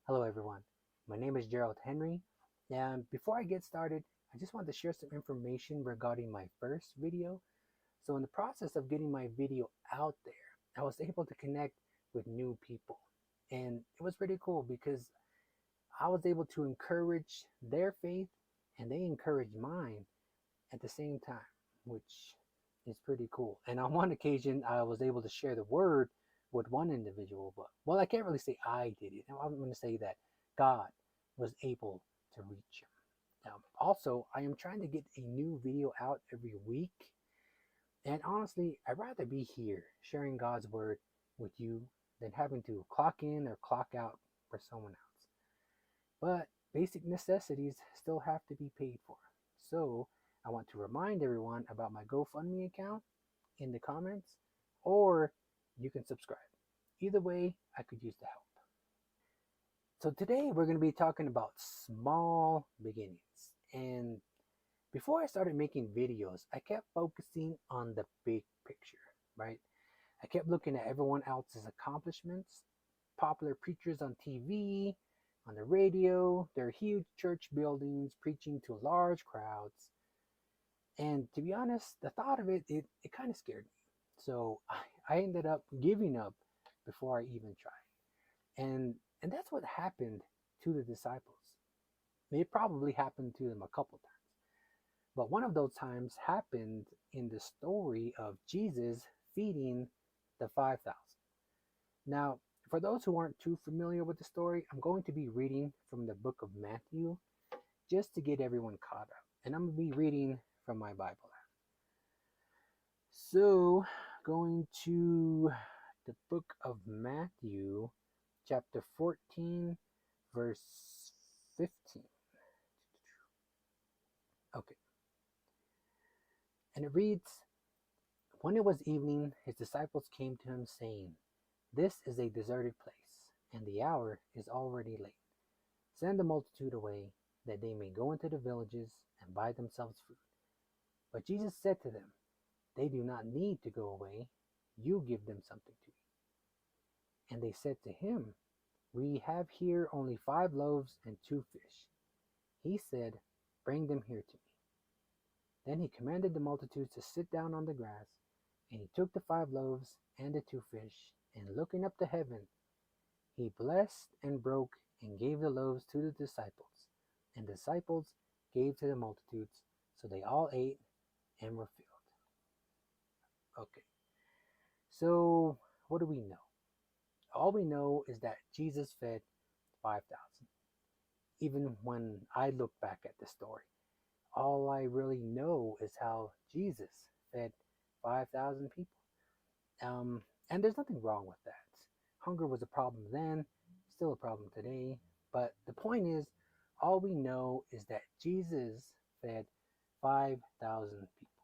Hello, everyone. My name is Gerald Henry. And before I get started, I just want to share some information regarding my first video. So, in the process of getting my video out there, I was able to connect with new people. And it was pretty cool because I was able to encourage their faith and they encouraged mine at the same time, which is pretty cool. And on one occasion, I was able to share the word with one individual, but well, I can't really say I did it. I'm going to say that God was able to reach him. Also, I am trying to get a new video out every week. And honestly, I'd rather be here sharing God's word with you than having to clock in or clock out for someone else. But basic necessities still have to be paid for. So I want to remind everyone about my GoFundMe account in the comments, or you can subscribe. Either way, I could use the help. So today we're going to be talking about small beginnings. And before I started making videos, I kept focusing on the big picture, right? I kept looking at everyone else's accomplishments, popular preachers on TV, on the radio, their huge church buildings preaching to large crowds. And to be honest, the thought of it kind of scared me. So I ended up giving up before I even tried. And that's what happened to the disciples. It probably happened to them a couple times. But one of those times happened in the story of Jesus feeding the 5,000. Now, for those who aren't too familiar with the story, I'm going to be reading from the book of Matthew just to get everyone caught up. And I'm going to be reading from my Bible app. So, going to the book of Matthew, chapter 14, verse 15. Okay. And it reads, "When it was evening, his disciples came to him, saying, 'This is a deserted place, and the hour is already late. Send the multitude away, that they may go into the villages and buy themselves food.' But Jesus said to them, 'They do not need to go away. You give them something to eat.' And they said to him, 'We have here only 5 loaves and 2 fish.' He said, 'Bring them here to me.' Then he commanded the multitudes to sit down on the grass, and he took the 5 loaves and the 2 fish, and looking up to heaven, he blessed and broke and gave the loaves to the disciples, and the disciples gave to the multitudes, so they all ate and were filled." Okay, so what do we know? All we know is that Jesus fed 5,000. Even when I look back at the story, all I really know is how Jesus fed 5,000 people. And there's nothing wrong with that. Hunger was a problem then, still a problem today. But the point is, all we know is that Jesus fed 5,000 people.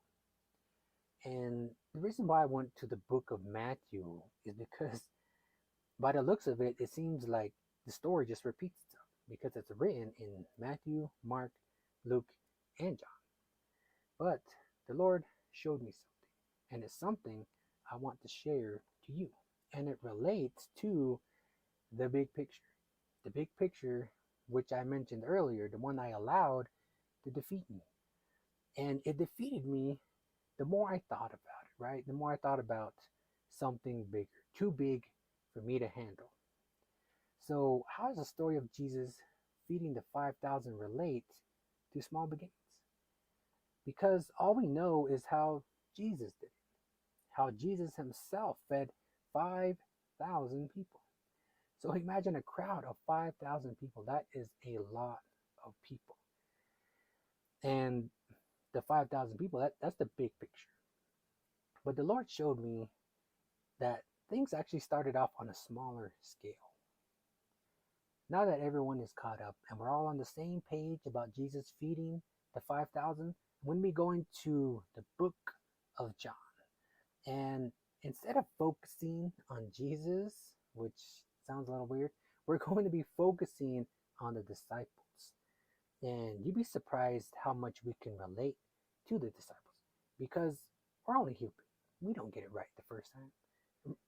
And the reason why I went to the book of Matthew is because, by the looks of it, it seems like the story just repeats itself because it's written in Matthew, Mark, Luke, and John. But the Lord showed me something, and it's something I want to share to you. And it relates to the big picture. The big picture, which I mentioned earlier, the one I allowed to defeat me. And it defeated me the more I thought about it, right? The more I thought about something bigger, too big for me to handle. So, how does the story of Jesus feeding the 5,000 relate to small beginnings? Because all we know is how Jesus did it, how Jesus himself fed 5,000 people. So imagine a crowd of 5,000 people. That is a lot of people. And the 5,000 people, that's the big picture. But the Lord showed me that things actually started off on a smaller scale. Now that everyone is caught up and we're all on the same page about Jesus feeding the 5,000, when we go into the book of John, and instead of focusing on Jesus, which sounds a little weird, we're going to be focusing on the disciples. And you'd be surprised how much we can relate to the disciples because we're only human. We don't get it right the first time.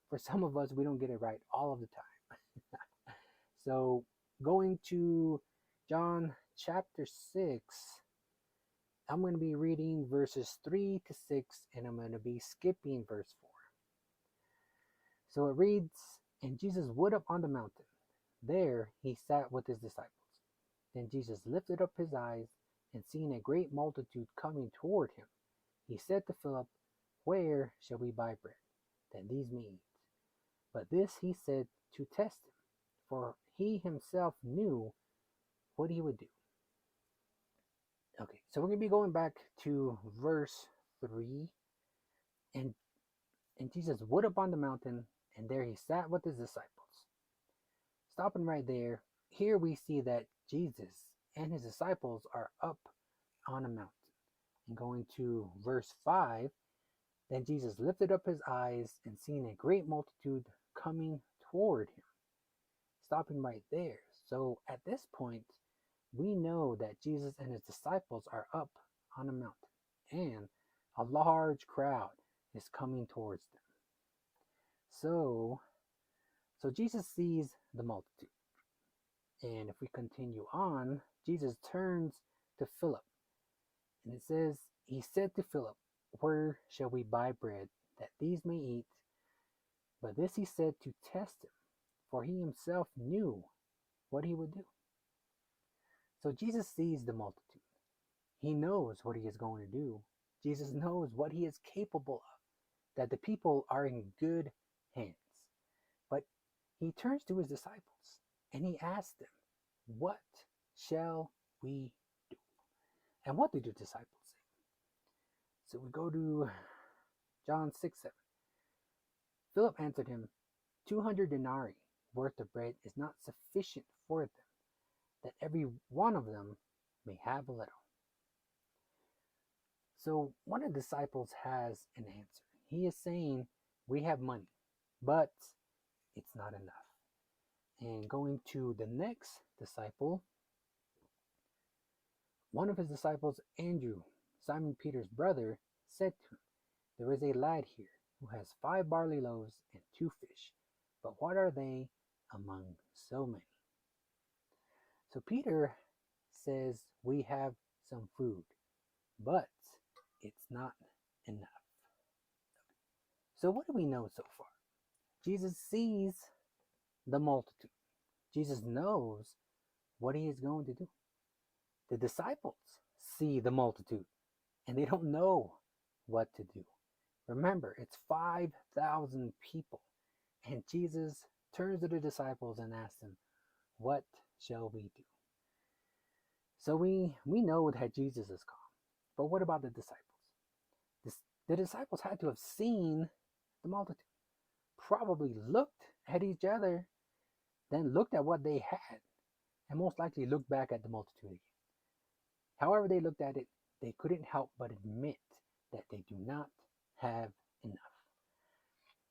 For some of us, we don't get it right all of the time. So going to John chapter 6, I'm going to be reading verses 3 to 6, and I'm going to be skipping verse 4. So it reads, "And Jesus went up on the mountain. There he sat with his disciples. Then Jesus lifted up his eyes, and seeing a great multitude coming toward him, he said to Philip, 'Where shall we buy bread, that these may eat?' But this he said to test him, for he himself knew what he would do." Okay, so we're going to be going back to verse 3. And, and Jesus went up on the mountain, and there he sat with his disciples. Stopping right there, here we see that Jesus and his disciples are up on a mountain. And going to verse 5, then Jesus lifted up his eyes and seeing a great multitude coming toward him. Stopping right there. So at this point, we know that Jesus and his disciples are up on a mountain, and a large crowd is coming towards them. So Jesus sees the multitude. And if we continue on, Jesus turns to Philip. And it says, he said to Philip, "Where shall we buy bread, that these may eat?" But this he said to test him, for he himself knew what he would do. So Jesus sees the multitude. He knows what he is going to do. Jesus knows what he is capable of, that the people are in good hands. But he turns to his disciples and he asks them, "What shall we do?" And what did the disciples say? So we go to John 6:7. Philip answered him, 200 denarii worth of bread is not sufficient for them, that every one of them may have a little. So one of the disciples has an answer. He is saying, we have money, but it's not enough. And going to the next disciple, one of his disciples, Andrew, Simon Peter's brother, said to him, "There is a lad here who has 5 barley loaves and 2 fish, but what are they among so many?" So Peter says, we have some food, but it's not enough. So what do we know so far? Jesus sees the multitude. Jesus knows what he is going to do. The disciples see the multitude and they don't know what to do. Remember, it's 5,000 people. And Jesus turns to the disciples and asks them, "What shall we do?" So we know that Jesus is calm. But what about the disciples? The disciples had to have seen the multitude, probably looked at each other, then looked at what they had, and most likely looked back at the multitude again. However they looked at it, they couldn't help but admit that they do not have enough.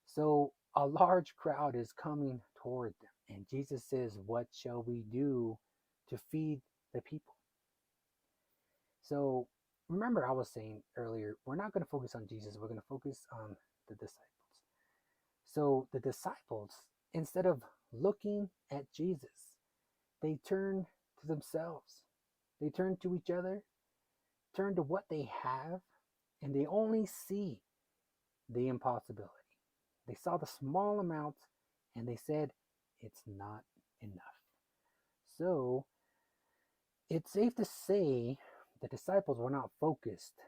So a large crowd is coming toward them, and Jesus says, "What shall we do to feed the people?" So remember, I was saying earlier, we're not going to focus on Jesus, we're going to focus on the disciples. So the disciples, instead of looking at Jesus, they turn to themselves. They turn to each other, turn to what they have, and they only see the impossibility. They saw the small amount and they said, it's not enough. So it's safe to say the disciples were not focused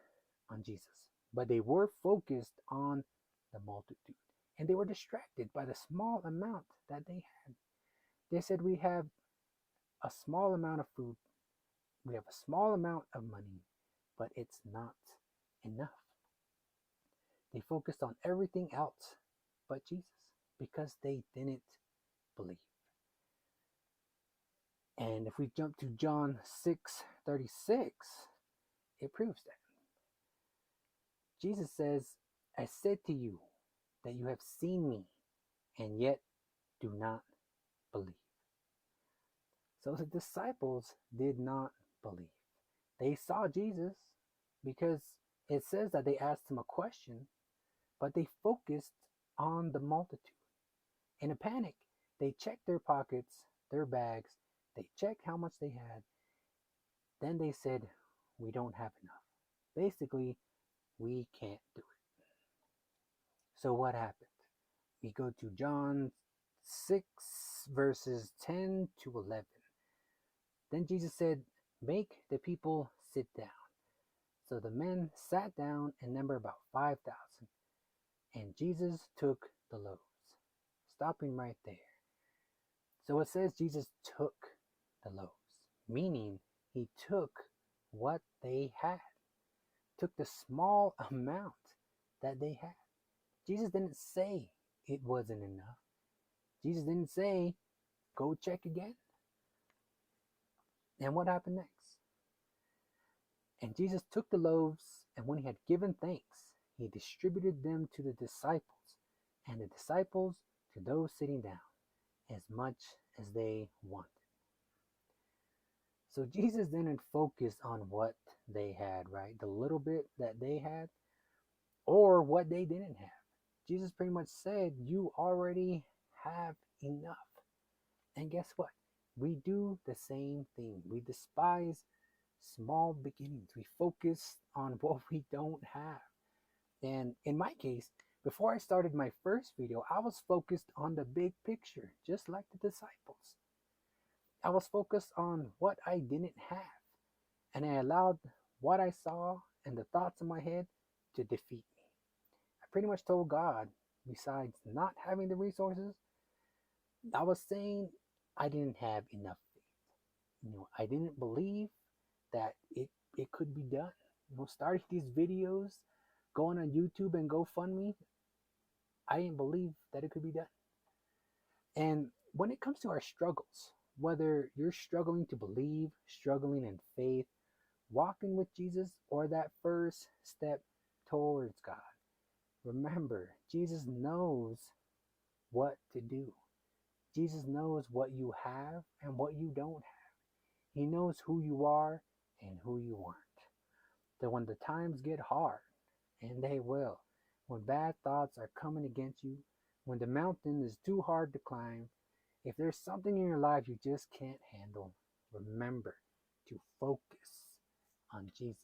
on Jesus, but they were focused on the multitude. And they were distracted by the small amount that they had. They said, we have a small amount of food, we have a small amount of money, but it's not enough. They focused on everything else but Jesus because they didn't believe. And if we jump to John 6:36, it proves that. Jesus says, "I said to you that you have seen me, and yet do not believe." So the disciples did not believe. They saw Jesus because it says that they asked him a question, but they focused on the multitude. In a panic, they checked their pockets, their bags, They checked how much they had. Then they said, we don't have enough. Basically, we can't do it. So what happened? We go to John 6, verses 10 to 11. Then Jesus said, make the people sit down. So the men sat down and numbered about 5,000. And Jesus took the loaves. Stopping right there. So it says Jesus took the loaves, meaning he took what they had, took the small amount that they had. Jesus didn't say it wasn't enough. Jesus didn't say, go check again. And what happened next? And Jesus took the loaves, and when he had given thanks, he distributed them to the disciples, and the disciples to those sitting down, as much as they wanted. So Jesus didn't focus on what they had, right? The little bit that they had, or what they didn't have. Jesus pretty much said, you already have enough. And guess what? We do the same thing. We despise small beginnings. We focus on what we don't have. And in my case, before I started my first video, I was focused on the big picture, just like the disciples. I was focused on what I didn't have. And I allowed what I saw and the thoughts in my head to defeat me. I pretty much told God, besides not having the resources, I was saying I didn't have enough faith. I didn't believe that it could be done. Starting these videos, going on YouTube and GoFundMe, I didn't believe that it could be done. And when it comes to our struggles, whether you're struggling to believe, struggling in faith, walking with Jesus, or that first step towards God, remember, Jesus knows what to do. Jesus knows what you have and what you don't have. He knows who you are and who you aren't. That when the times get hard, and they will, when bad thoughts are coming against you, when the mountain is too hard to climb, if there's something in your life you just can't handle, remember to focus on Jesus.